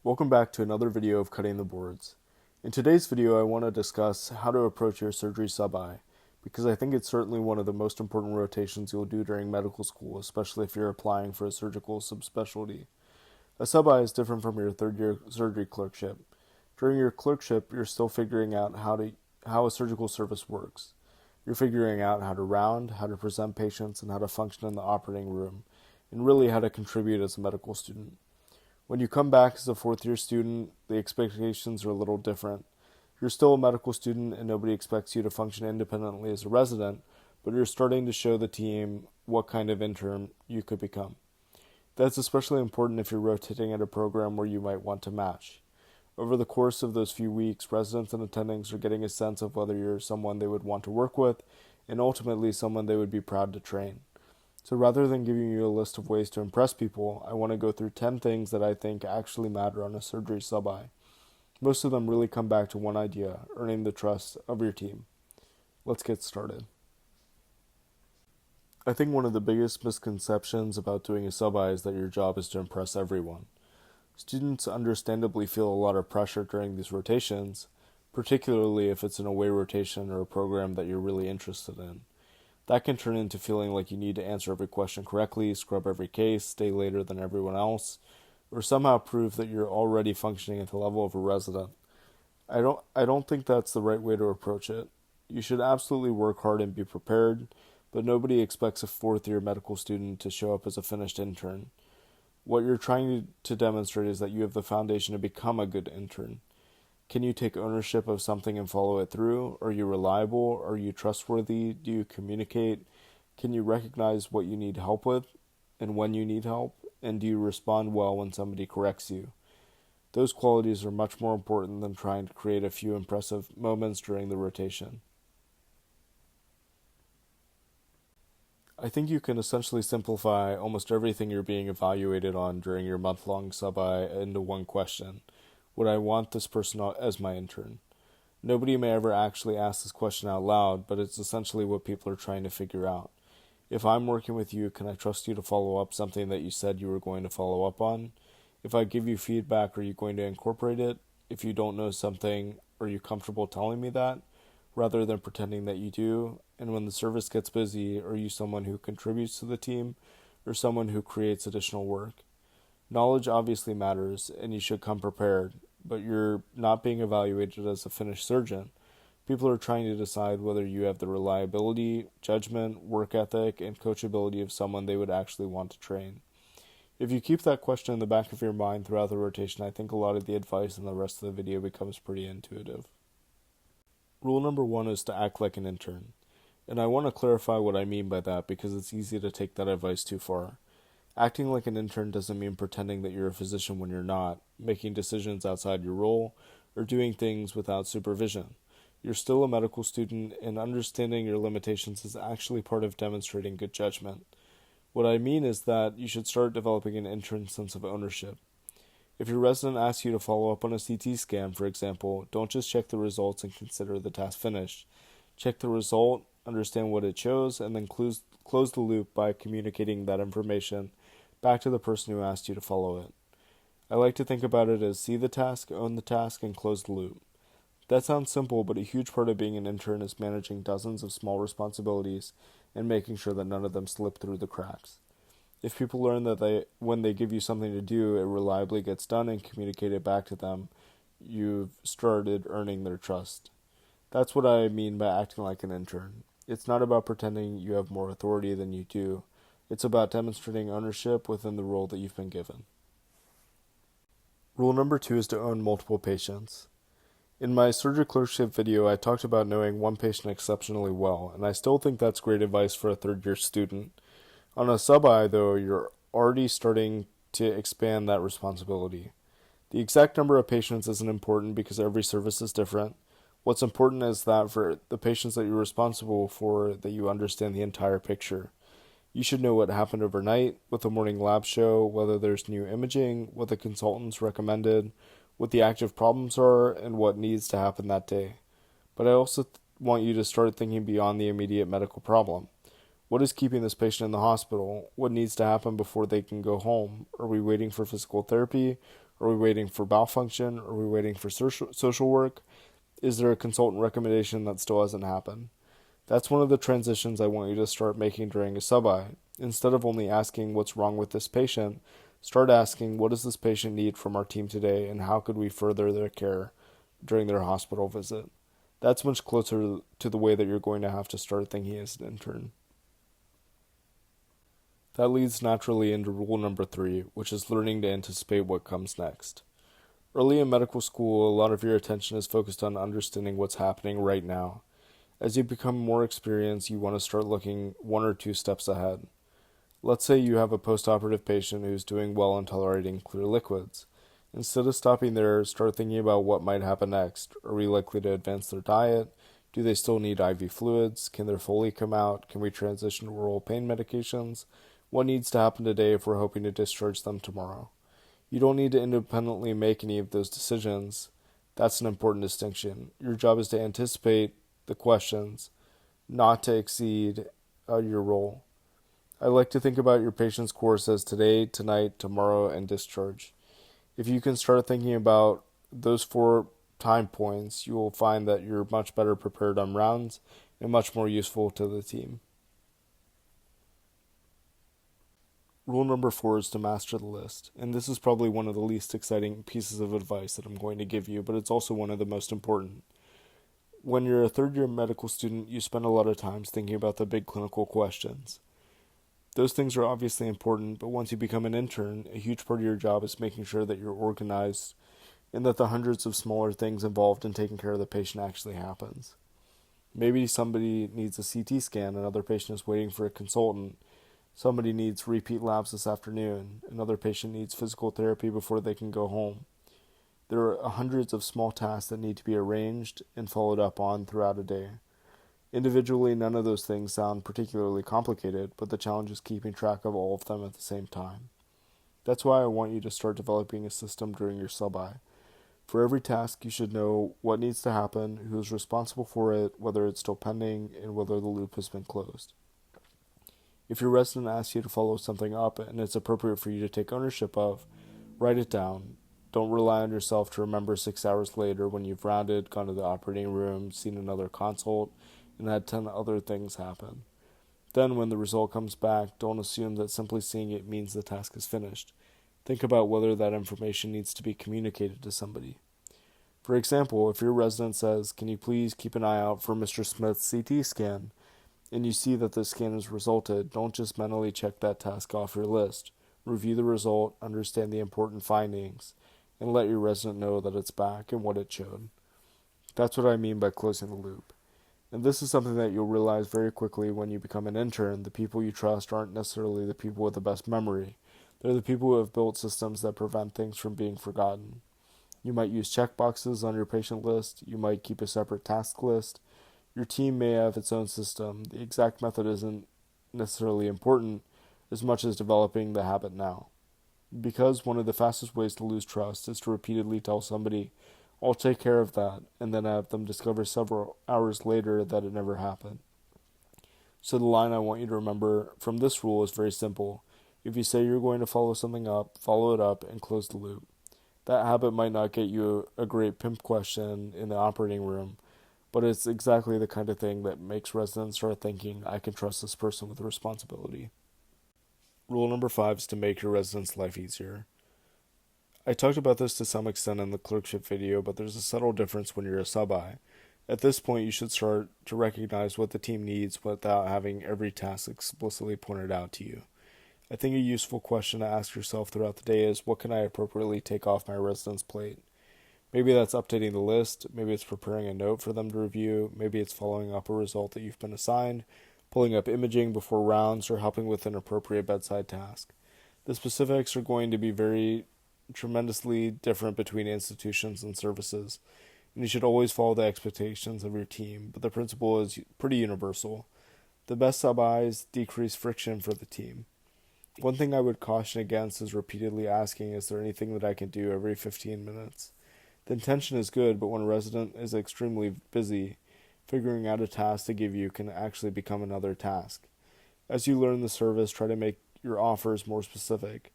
Welcome back to another video of Cutting the Boards. In today's video, I want to discuss how to approach your surgery sub-I, because I think it's certainly one of the most important rotations you'll do during medical school, especially if you're applying for a surgical subspecialty. A sub-I is different from your third-year surgery clerkship. During your clerkship, you're still figuring out how a surgical service works. You're figuring out how to round, how to present patients, and how to function in the operating room, and really how to contribute as a medical student. When you come back as a fourth-year student, the expectations are a little different. You're still a medical student and nobody expects you to function independently as a resident, but you're starting to show the team what kind of intern you could become. That's especially important if you're rotating at a program where you might want to match. Over the course of those few weeks, residents and attendings are getting a sense of whether you're someone they would want to work with and ultimately someone they would be proud to train. So rather than giving you a list of ways to impress people, I want to go through 10 things that I think actually matter on a surgery sub-I. Most of them really come back to one idea: earning the trust of your team. Let's get started. I think one of the biggest misconceptions about doing a sub-I is that your job is to impress everyone. Students understandably feel a lot of pressure during these rotations, particularly if it's an away rotation or a program that you're really interested in. That can turn into feeling like you need to answer every question correctly, scrub every case, stay later than everyone else, or somehow prove that you're already functioning at the level of a resident. I don't think that's the right way to approach it. You should absolutely work hard and be prepared, but nobody expects a fourth-year medical student to show up as a finished intern. What you're trying to demonstrate is that you have the foundation to become a good intern. Can you take ownership of something and follow it through? Are you reliable? Are you trustworthy? Do you communicate? Can you recognize what you need help with and when you need help? And do you respond well when somebody corrects you? Those qualities are much more important than trying to create a few impressive moments during the rotation. I think you can essentially simplify almost everything you're being evaluated on during your month-long sub-I into one question: would I want this person as my intern? Nobody may ever actually ask this question out loud, but it's essentially what people are trying to figure out. If I'm working with you, can I trust you to follow up something that you said you were going to follow up on? If I give you feedback, are you going to incorporate it? If you don't know something, are you comfortable telling me that, rather than pretending that you do? And when the service gets busy, are you someone who contributes to the team or someone who creates additional work? Knowledge obviously matters, and you should come prepared, but you're not being evaluated as a finished surgeon. People are trying to decide whether you have the reliability, judgment, work ethic, and coachability of someone they would actually want to train. If you keep that question in the back of your mind throughout the rotation, I think a lot of the advice in the rest of the video becomes pretty intuitive. Rule number 1 is to act like an intern. And I want to clarify what I mean by that because it's easy to take that advice too far. Acting like an intern doesn't mean pretending that you're a physician when you're not, making decisions outside your role, or doing things without supervision. You're still a medical student, and understanding your limitations is actually part of demonstrating good judgment. What I mean is that you should start developing an intern sense of ownership. If your resident asks you to follow up on a CT scan, for example, don't just check the results and consider the task finished. Check the result, understand what it shows, and then close the loop by communicating that information back to the person who asked you to follow it. I like to think about it as see the task, own the task, and close the loop. That sounds simple, but a huge part of being an intern is managing dozens of small responsibilities and making sure that none of them slip through the cracks. If people learn that when they give you something to do, it reliably gets done and communicated back to them, you've started earning their trust. That's what I mean by acting like an intern. It's not about pretending you have more authority than you do. It's about demonstrating ownership within the role that you've been given. Rule number 2 is to own multiple patients. In my surgery clerkship video, I talked about knowing one patient exceptionally well, and I still think that's great advice for a third-year student. On a sub-I, though, you're already starting to expand that responsibility. The exact number of patients isn't important because every service is different. What's important is that for the patients that you're responsible for, that you understand the entire picture. You should know what happened overnight, what the morning labs show, whether there's new imaging, what the consultants recommended, what the active problems are, and what needs to happen that day. But I also want you to start thinking beyond the immediate medical problem. What is keeping this patient in the hospital? What needs to happen before they can go home? Are we waiting for physical therapy? Are we waiting for bowel function? Are we waiting for social work? Is there a consultant recommendation that still hasn't happened? That's one of the transitions I want you to start making during a sub-I. Instead of only asking what's wrong with this patient, start asking what does this patient need from our team today and how could we further their care during their hospital visit. That's much closer to the way that you're going to have to start thinking as an intern. That leads naturally into rule number 3, which is learning to anticipate what comes next. Early in medical school, a lot of your attention is focused on understanding what's happening right now. As you become more experienced, you want to start looking 1 or 2 steps ahead. Let's say you have a postoperative patient who's doing well and tolerating clear liquids. Instead of stopping there, start thinking about what might happen next. Are we likely to advance their diet? Do they still need IV fluids? Can their Foley come out? Can we transition to oral pain medications? What needs to happen today if we're hoping to discharge them tomorrow? You don't need to independently make any of those decisions. That's an important distinction. Your job is to anticipate the questions, not to exceed your role. I like to think about your patient's course as today, tonight, tomorrow, and discharge. If you can start thinking about those 4 time points, you will find that you're much better prepared on rounds and much more useful to the team. Rule number 4 is to master the list, and this is probably one of the least exciting pieces of advice that I'm going to give you, but it's also one of the most important. When you're a third-year medical student, you spend a lot of time thinking about the big clinical questions. Those things are obviously important, but once you become an intern, a huge part of your job is making sure that you're organized and that the hundreds of smaller things involved in taking care of the patient actually happens. Maybe somebody needs a CT scan, another patient is waiting for a consultant. Somebody needs repeat labs this afternoon. Another patient needs physical therapy before they can go home. There are hundreds of small tasks that need to be arranged and followed up on throughout a day. Individually, none of those things sound particularly complicated, but the challenge is keeping track of all of them at the same time. That's why I want you to start developing a system during your sub-I. For every task, you should know what needs to happen, who's responsible for it, whether it's still pending, and whether the loop has been closed. If your resident asks you to follow something up and it's appropriate for you to take ownership of, write it down. Don't rely on yourself to remember 6 hours later when you've rounded, gone to the operating room, seen another consult, and had 10 other things happen. Then, when the result comes back, don't assume that simply seeing it means the task is finished. Think about whether that information needs to be communicated to somebody. For example, if your resident says, "Can you please keep an eye out for Mr. Smith's CT scan?" and you see that the scan has resulted, don't just mentally check that task off your list. Review the result, understand the important findings, and let your resident know that it's back and what it showed. That's what I mean by closing the loop. And this is something that you'll realize very quickly when you become an intern. The people you trust aren't necessarily the people with the best memory. They're the people who have built systems that prevent things from being forgotten. You might use checkboxes on your patient list. You might keep a separate task list. Your team may have its own system. The exact method isn't necessarily important as much as developing the habit now. Because one of the fastest ways to lose trust is to repeatedly tell somebody, "I'll take care of that," and then have them discover several hours later that it never happened. So the line I want you to remember from this rule is very simple. If you say you're going to follow something up, follow it up and close the loop. That habit might not get you a great pimp question in the operating room, but it's exactly the kind of thing that makes residents start thinking, "I can trust this person with responsibility." Rule number 5 is to make your residents' life easier. I talked about this to some extent in the clerkship video, but there's a subtle difference when you're a sub-I. At this point, you should start to recognize what the team needs without having every task explicitly pointed out to you. I think a useful question to ask yourself throughout the day is, what can I appropriately take off my residents' plate? Maybe that's updating the list, maybe it's preparing a note for them to review, maybe it's following up a result that you've been assigned, pulling up imaging before rounds, or helping with an appropriate bedside task. The specifics are going to be very tremendously different between institutions and services, and you should always follow the expectations of your team, but the principle is pretty universal. The best sub-Is decrease friction for the team. One thing I would caution against is repeatedly asking, "Is there anything that I can do?" every 15 minutes. The intention is good, but when a resident is extremely busy, figuring out a task to give you can actually become another task. As you learn the service, try to make your offers more specific.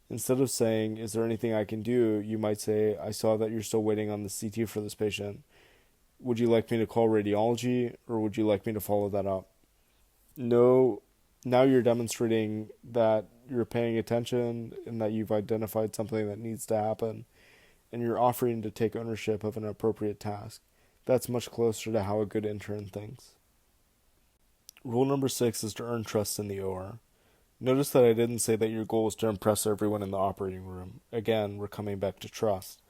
Instead of saying, "Is there anything I can do?" you might say, "I saw that you're still waiting on the CT for this patient. Would you like me to call radiology, or would you like me to follow that up?" No, now you're demonstrating that you're paying attention and that you've identified something that needs to happen, and you're offering to take ownership of an appropriate task. That's much closer to how a good intern thinks. Rule number 6 is to earn trust in the OR. Notice that I didn't say that your goal is to impress everyone in the operating room. Again, we're coming back to trust.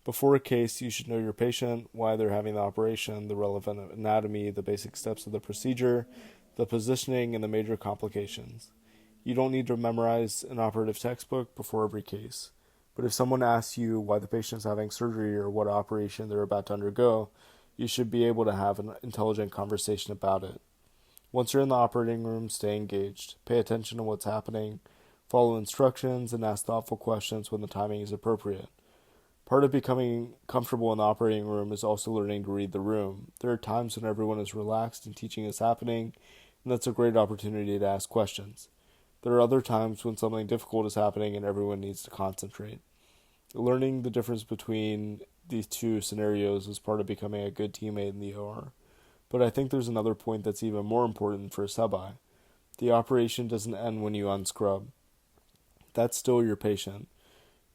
Before a case, you should know your patient, why they're having the operation, the relevant anatomy, the basic steps of the procedure, the positioning, and the major complications. You don't need to memorize an operative textbook before every case. But if someone asks you why the patient is having surgery or what operation they're about to undergo, you should be able to have an intelligent conversation about it. Once you're in the operating room, stay engaged. Pay attention to what's happening, follow instructions, and ask thoughtful questions when the timing is appropriate. Part of becoming comfortable in the operating room is also learning to read the room. There are times when everyone is relaxed and teaching is happening, and that's a great opportunity to ask questions. There are other times when something difficult is happening and everyone needs to concentrate. Learning the difference between these two scenarios is part of becoming a good teammate in the OR. But I think there's another point that's even more important for a sub-I. The operation doesn't end when you unscrub. That's still your patient.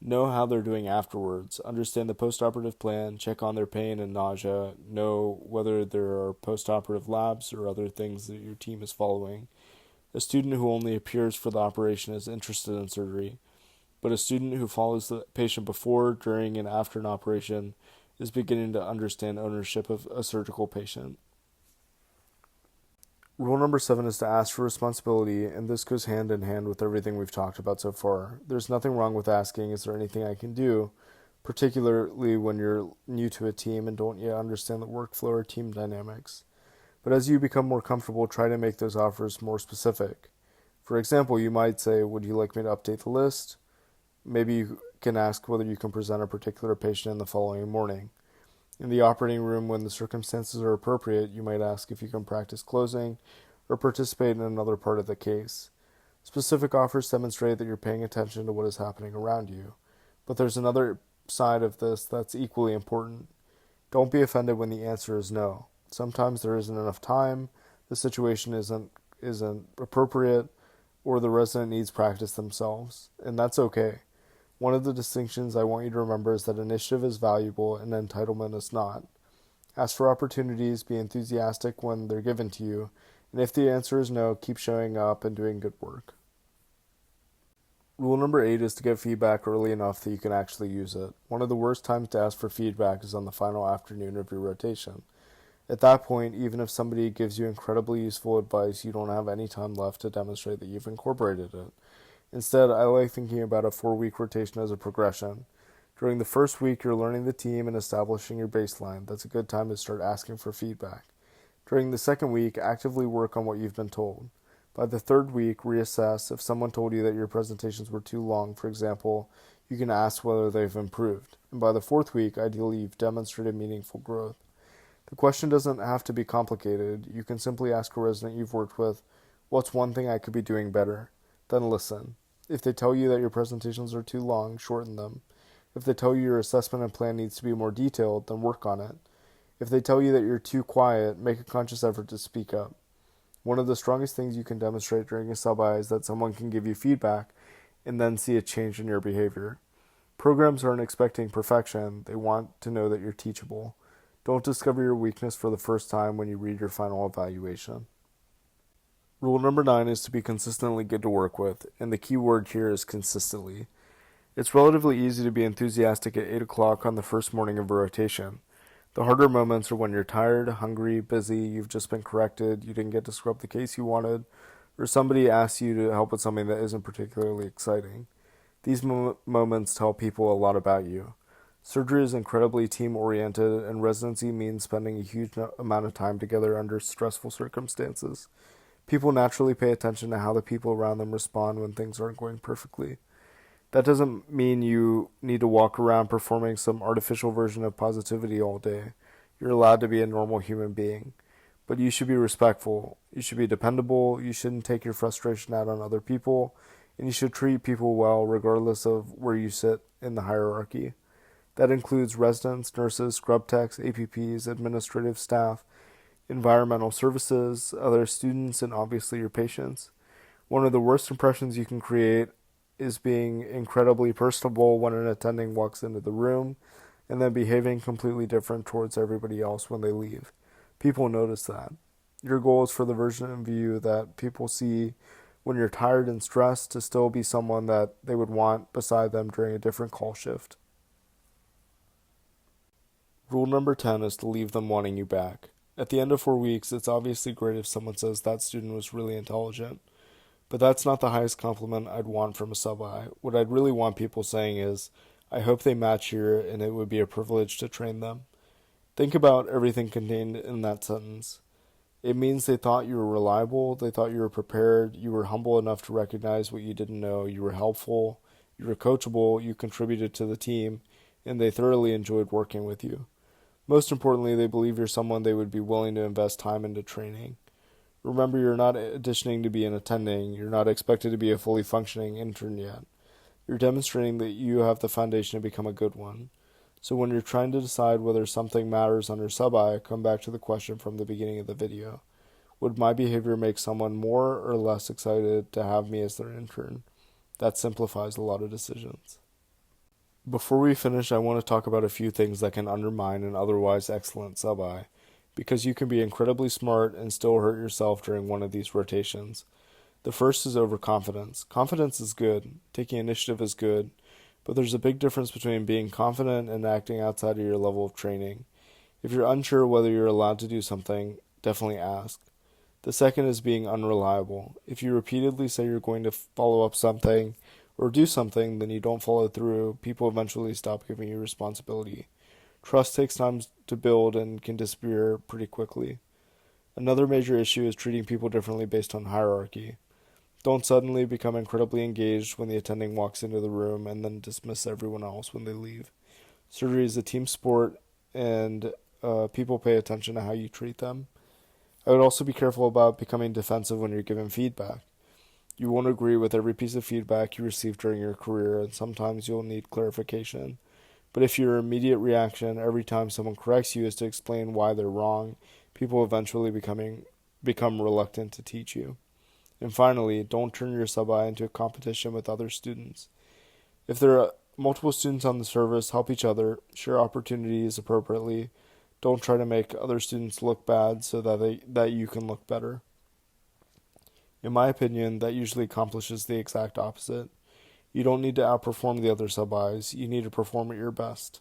Know how they're doing afterwards. Understand the postoperative plan. Check on their pain and nausea. Know whether there are postoperative labs or other things that your team is following. A student who only appears for the operation is interested in surgery, but a student who follows the patient before, during, and after an operation is beginning to understand ownership of a surgical patient. Rule number 7 is to ask for responsibility, and this goes hand in hand with everything we've talked about so far. There's nothing wrong with asking, "Is there anything I can do?" particularly when you're new to a team and don't yet understand the workflow or team dynamics. But as you become more comfortable, try to make those offers more specific. For example, you might say, "Would you like me to update the list?" Maybe you can ask whether you can present a particular patient in the following morning. In the operating room, when the circumstances are appropriate, you might ask if you can practice closing or participate in another part of the case. Specific offers demonstrate that you're paying attention to what is happening around you. But there's another side of this that's equally important. Don't be offended when the answer is no. Sometimes there isn't enough time, the situation isn't appropriate, or the resident needs practice themselves, and that's okay. One of the distinctions I want you to remember is that initiative is valuable and entitlement is not. Ask for opportunities, be enthusiastic when they're given to you, and if the answer is no, keep showing up and doing good work. Rule number 8 is to get feedback early enough that you can actually use it. One of the worst times to ask for feedback is on the final afternoon of your rotation. At that point, even if somebody gives you incredibly useful advice, you don't have any time left to demonstrate that you've incorporated it. Instead, I like thinking about a 4-week rotation as a progression. During the first week, you're learning the team and establishing your baseline. That's a good time to start asking for feedback. During the second week, actively work on what you've been told. By the third week, reassess. If someone told you that your presentations were too long, for example, you can ask whether they've improved. And by the fourth week, ideally, you've demonstrated meaningful growth. The question doesn't have to be complicated. You can simply ask a resident you've worked with, "What's one thing I could be doing better?" Then listen. If they tell you that your presentations are too long, shorten them. If they tell you your assessment and plan needs to be more detailed, then work on it. If they tell you that you're too quiet, make a conscious effort to speak up. One of the strongest things you can demonstrate during a sub-I is that someone can give you feedback and then see a change in your behavior. Programs aren't expecting perfection. They want to know that you're teachable. Don't discover your weakness for the first time when you read your final evaluation. Rule number 9 is to be consistently good to work with, and the key word here is consistently. It's relatively easy to be enthusiastic at 8 o'clock on the first morning of a rotation. The harder moments are when you're tired, hungry, busy, you've just been corrected, you didn't get to scrub the case you wanted, or somebody asks you to help with something that isn't particularly exciting. These moments tell people a lot about you. Surgery is incredibly team-oriented, and residency means spending a huge amount of time together under stressful circumstances. People naturally pay attention to how the people around them respond when things aren't going perfectly. That doesn't mean you need to walk around performing some artificial version of positivity all day. You're allowed to be a normal human being. But you should be respectful. You should be dependable. You shouldn't take your frustration out on other people. and you should treat people well regardless of where you sit in the hierarchy. That includes residents, nurses, scrub techs, APPs, administrative staff, environmental services, other students, and obviously your patients. One of the worst impressions you can create is being incredibly personable when an attending walks into the room and then behaving completely different towards everybody else when they leave. People notice that. Your goal is for the version of you that people see when you're tired and stressed to still be someone that they would want beside them during a different call shift. Rule number 10 is to leave them wanting you back. At the end of 4 weeks, it's obviously great if someone says that student was really intelligent, but that's not the highest compliment I'd want from a sub-I. What I'd really want people saying is, I hope they match here and it would be a privilege to train them. Think about everything contained in that sentence. It means they thought you were reliable, they thought you were prepared, you were humble enough to recognize what you didn't know, you were helpful, you were coachable, you contributed to the team, and they thoroughly enjoyed working with you. Most importantly, they believe you're someone they would be willing to invest time into training. Remember, you're not auditioning to be an attending, you're not expected to be a fully functioning intern yet. You're demonstrating that you have the foundation to become a good one. So when you're trying to decide whether something matters under sub-I, come back to the question from the beginning of the video. Would my behavior make someone more or less excited to have me as their intern? That simplifies a lot of decisions. Before we finish, I want to talk about a few things that can undermine an otherwise excellent sub-I, because you can be incredibly smart and still hurt yourself during one of these rotations. The first is overconfidence. Confidence is good, taking initiative is good, but there's a big difference between being confident and acting outside of your level of training. If you're unsure whether you're allowed to do something, definitely ask. The second is being unreliable. If you repeatedly say you're going to follow up something or do something, then you don't follow through, people eventually stop giving you responsibility. Trust takes time to build and can disappear pretty quickly. Another major issue is treating people differently based on hierarchy. Don't suddenly become incredibly engaged when the attending walks into the room and then dismiss everyone else when they leave. Surgery is a team sport, and people pay attention to how you treat them. I would also be careful about becoming defensive when you're given feedback. You won't agree with every piece of feedback you receive during your career, and sometimes you'll need clarification. But if your immediate reaction every time someone corrects you is to explain why they're wrong, people eventually become reluctant to teach you. And finally, don't turn your sub-I into a competition with other students. If there are multiple students on the service, help each other, share opportunities appropriately. Don't try to make other students look bad so that you can look better. In my opinion, that usually accomplishes the exact opposite. You don't need to outperform the other sub-Is, you need to perform at your best.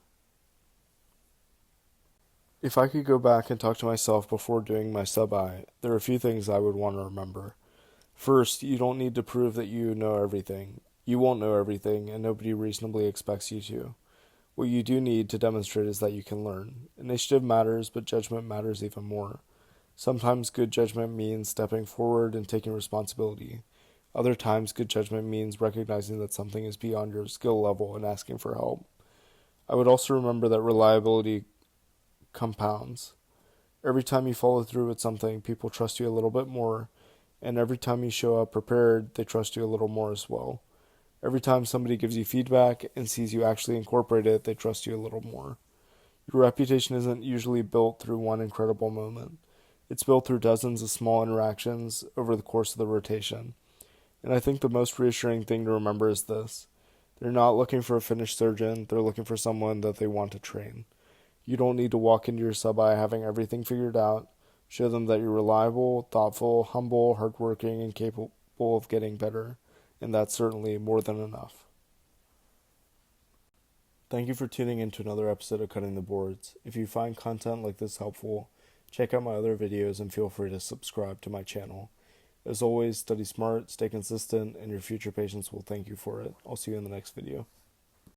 If I could go back and talk to myself before doing my sub-I, there are a few things I would want to remember. First, you don't need to prove that you know everything. You won't know everything, and nobody reasonably expects you to. What you do need to demonstrate is that you can learn. Initiative matters, but judgment matters even more. Sometimes good judgment means stepping forward and taking responsibility. Other times, good judgment means recognizing that something is beyond your skill level and asking for help. I would also remember that reliability compounds. Every time you follow through with something, people trust you a little bit more, and every time you show up prepared, they trust you a little more as well. Every time somebody gives you feedback and sees you actually incorporate it, they trust you a little more. Your reputation isn't usually built through one incredible moment. It's built through dozens of small interactions over the course of the rotation. And I think the most reassuring thing to remember is this. They're not looking for a finished surgeon, they're looking for someone that they want to train. You don't need to walk into your sub-I having everything figured out. Show them that you're reliable, thoughtful, humble, hardworking, and capable of getting better. And that's certainly more than enough. Thank you for tuning in to another episode of Cutting the Boards. If you find content like this helpful, check out my other videos and feel free to subscribe to my channel. As always, study smart, stay consistent, and your future patients will thank you for it. I'll see you in the next video.